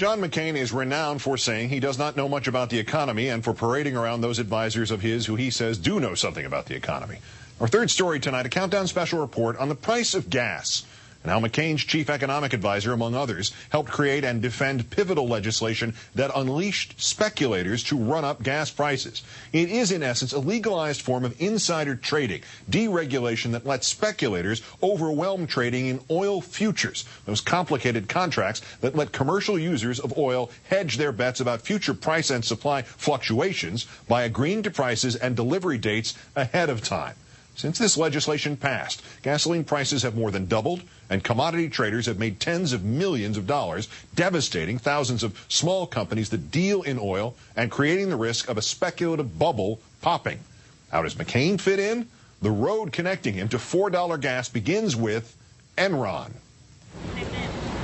John McCain is renowned for saying he does not know much about the economy and for parading around those advisors of his who he says do know something about the economy. Our third story tonight, a countdown special report on the price of gas and how McCain's chief economic advisor, among others, helped create and defend pivotal legislation that unleashed speculators to run up gas prices. It is, in essence, a legalized form of insider trading, deregulation that lets speculators overwhelm trading in oil futures, those complicated contracts that let commercial users of oil hedge their bets about future price and supply fluctuations by agreeing to prices and delivery dates ahead of time. Since this legislation passed, gasoline prices have more than doubled, and commodity traders have made tens of millions of dollars, devastating thousands of small companies that deal in oil and creating the risk of a speculative bubble popping. How does McCain fit in? The road connecting him to $4 gas begins with Enron.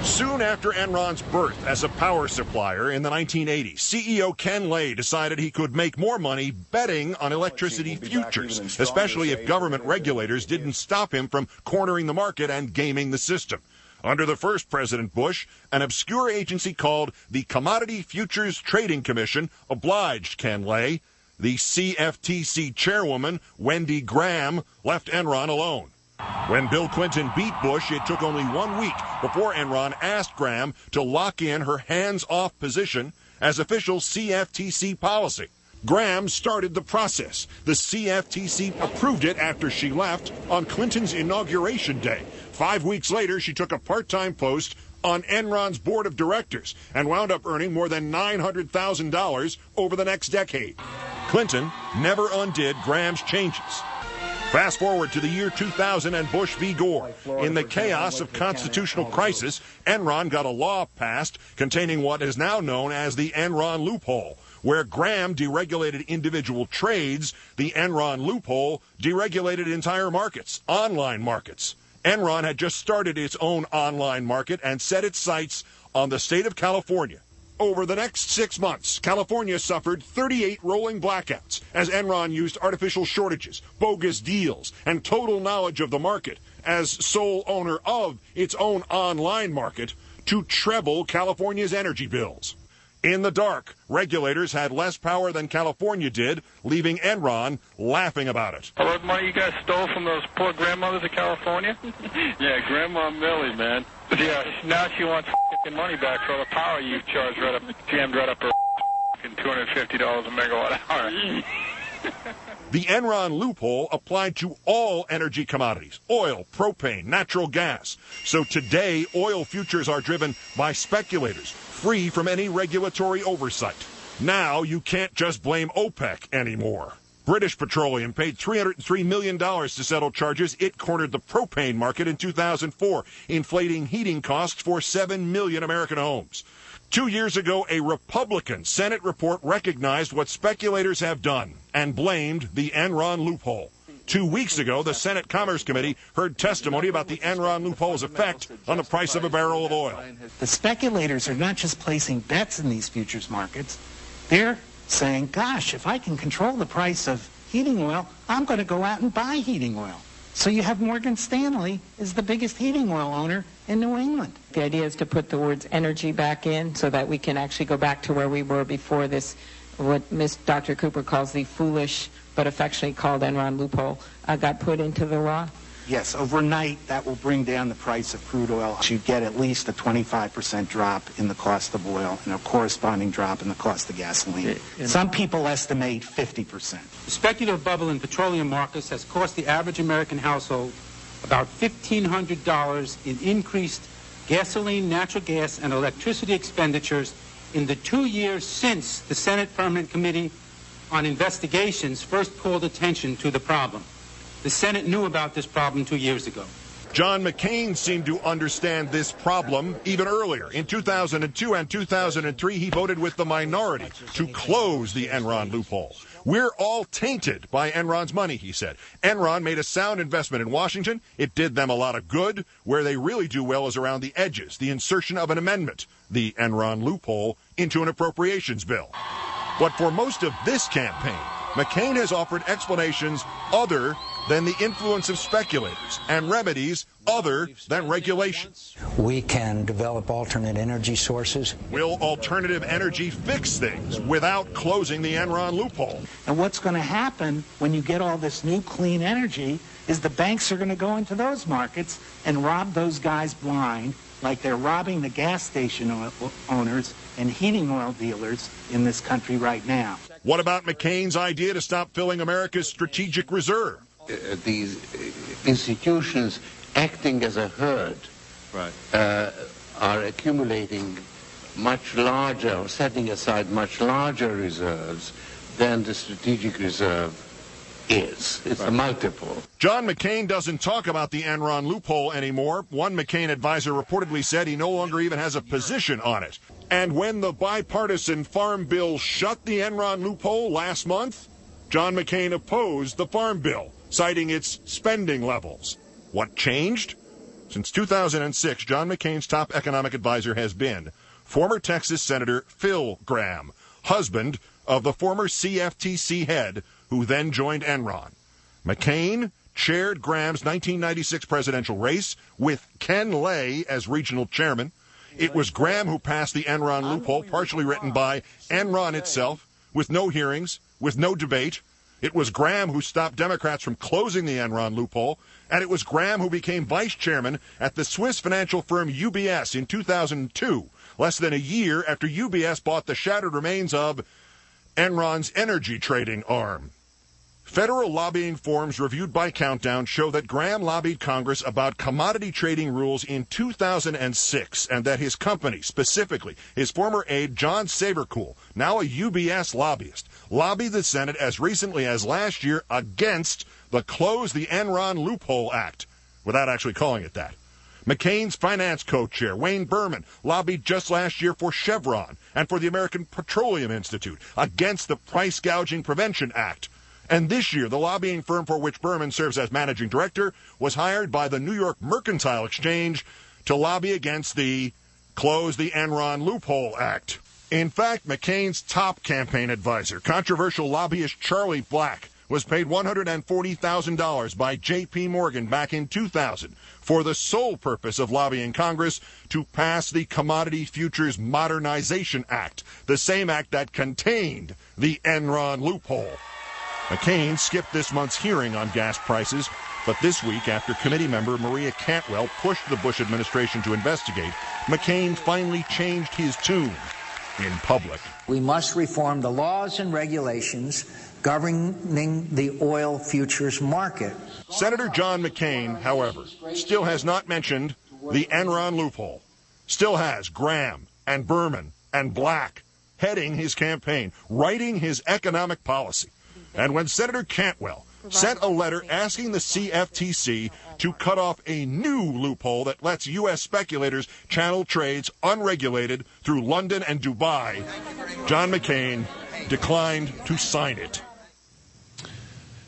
Soon after Enron's birth as a power supplier in the 1980s, CEO Ken Lay decided he could make more money betting on electricity futures, especially if government regulators didn't stop him from cornering the market and gaming the system. Under the first President Bush, an obscure agency called the Commodity Futures Trading Commission obliged Ken Lay. The CFTC chairwoman, Wendy Graham, left Enron alone. When Bill Clinton beat Bush, it took only 1 week before Enron asked Graham to lock in her hands-off position as official CFTC policy. Graham started the process. The CFTC approved it after she left on Clinton's inauguration day. 5 weeks later, she took a part-time post on Enron's board of directors and wound up earning more than $900,000 over the next decade. Clinton never undid Graham's changes. Fast forward to the year 2000 and Bush v. Gore. In the chaos of constitutional crisis, Enron got a law passed containing what is now known as the Enron loophole. Where Graham deregulated individual trades, the Enron loophole deregulated entire markets, online markets. Enron had just started its own online market and set its sights on the state of California. Over the next 6 months, California suffered 38 rolling blackouts as Enron used artificial shortages, bogus deals, and total knowledge of the market as sole owner of its own online market to treble California's energy bills. In the dark, regulators had less power than California did, leaving Enron laughing about it. All that money you guys stole from those poor grandmothers of California? Yeah, Grandma Millie, man. Yeah, now she wants money back for all the power you charged jammed right up her $250 a megawatt hour. The Enron loophole applied to all energy commodities, oil, propane, natural gas. So today, oil futures are driven by speculators, free from any regulatory oversight. Now you can't just blame OPEC anymore. British Petroleum paid $303 million to settle charges. It cornered the propane market in 2004, inflating heating costs for 7 million American homes. 2 years ago, a Republican Senate report recognized what speculators have done and blamed the Enron loophole. 2 weeks ago, the Senate Commerce Committee heard testimony about the Enron loophole's effect on the price of a barrel of oil. The speculators are not just placing bets in these futures markets. They're saying, gosh, if I can control the price of heating oil, I'm going to go out and buy heating oil. So you have Morgan Stanley is the biggest heating oil owner in New England. The idea is to put the words energy back in so that we can actually go back to where we were before this, what Dr. Cooper calls the foolish but affectionately called Enron loophole, got put into the law. Yes, overnight that will bring down the price of crude oil. You get at least a 25% drop in the cost of oil and a corresponding drop in the cost of gasoline. Some people estimate 50%. The speculative bubble in petroleum markets has cost the average American household about $1,500 in increased gasoline, natural gas, and electricity expenditures in the 2 years since the Senate Permanent Committee on Investigations first called attention to the problem. The Senate knew about this problem 2 years ago. John McCain seemed to understand this problem even earlier. In 2002 and 2003, he voted with the minority to close the Enron loophole. We're all tainted by Enron's money, he said. Enron made a sound investment in Washington. It did them a lot of good. Where they really do well is around the edges, the insertion of an amendment, the Enron loophole, into an appropriations bill. But for most of this campaign, McCain has offered explanations other than the influence of speculators and remedies other than regulation? We can develop alternate energy sources. Will alternative energy fix things without closing the Enron loophole? And what's going to happen when you get all this new clean energy is the banks are going to go into those markets and rob those guys blind, like they're robbing the gas station owners and heating oil dealers in this country right now. What about McCain's idea to stop filling America's strategic reserve? These institutions acting as a herd are accumulating much larger, or setting aside much larger reserves than the strategic reserve is. It's a multiple. John McCain doesn't talk about the Enron loophole anymore. One McCain advisor reportedly said he no longer even has a position on it. And when the bipartisan Farm Bill shut the Enron loophole last month, John McCain opposed the Farm Bill, citing its spending levels. What changed? Since 2006, John McCain's top economic advisor has been former Texas Senator Phil Gramm, husband of the former CFTC head who then joined Enron. McCain chaired Graham's 1996 presidential race with Ken Lay as regional chairman. It was Graham who passed the Enron loophole, partially written by Enron itself, with no hearings, with no debate. It was Graham who stopped Democrats from closing the Enron loophole, and it was Graham who became vice chairman at the Swiss financial firm UBS in 2002, less than a year after UBS bought the shattered remains of Enron's energy trading arm. Federal lobbying forms reviewed by Countdown show that Graham lobbied Congress about commodity trading rules in 2006, and that his company, specifically his former aide John Savercool, now a UBS lobbyist, lobbied the Senate as recently as last year against the Close the Enron Loophole Act, without actually calling it that. McCain's finance co-chair, Wayne Berman, lobbied just last year for Chevron and for the American Petroleum Institute against the Price Gouging Prevention Act. And this year, the lobbying firm for which Berman serves as managing director was hired by the New York Mercantile Exchange to lobby against the Close the Enron Loophole Act. In fact, McCain's top campaign advisor, controversial lobbyist Charlie Black, was paid $140,000 by J.P. Morgan back in 2000 for the sole purpose of lobbying Congress to pass the Commodity Futures Modernization Act, the same act that contained the Enron loophole. McCain skipped this month's hearing on gas prices, but this week, after committee member Maria Cantwell pushed the Bush administration to investigate, McCain finally changed his tune in public. We must reform the laws and regulations governing the oil futures market. Senator John McCain, however, still has not mentioned the Enron loophole. Still has Graham and Berman and Black heading his campaign, writing his economic policy. And when Senator Cantwell sent a letter asking the CFTC to cut off a new loophole that lets U.S. speculators channel trades unregulated through London and Dubai, John McCain declined to sign it.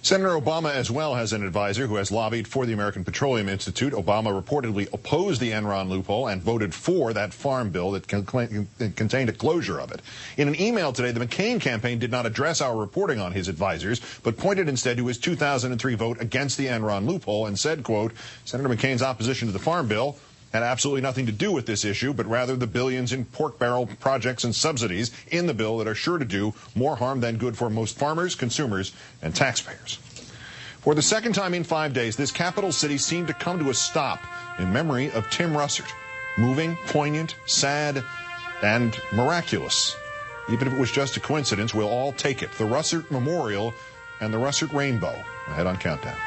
Senator Obama as well has an advisor who has lobbied for the American Petroleum Institute. Obama reportedly opposed the Enron loophole and voted for that farm bill that contained a closure of it. In an email today, the McCain campaign did not address our reporting on his advisors, but pointed instead to his 2003 vote against the Enron loophole and said, quote, Senator McCain's opposition to the farm bill had absolutely nothing to do with this issue, but rather the billions in pork barrel projects and subsidies in the bill that are sure to do more harm than good for most farmers, consumers, and taxpayers. For the second time in 5 days, this capital city seemed to come to a stop in memory of Tim Russert. Moving, poignant, sad, and miraculous. Even if it was just a coincidence, we'll all take it. The Russert Memorial and the Russert Rainbow. Ahead on Countdown.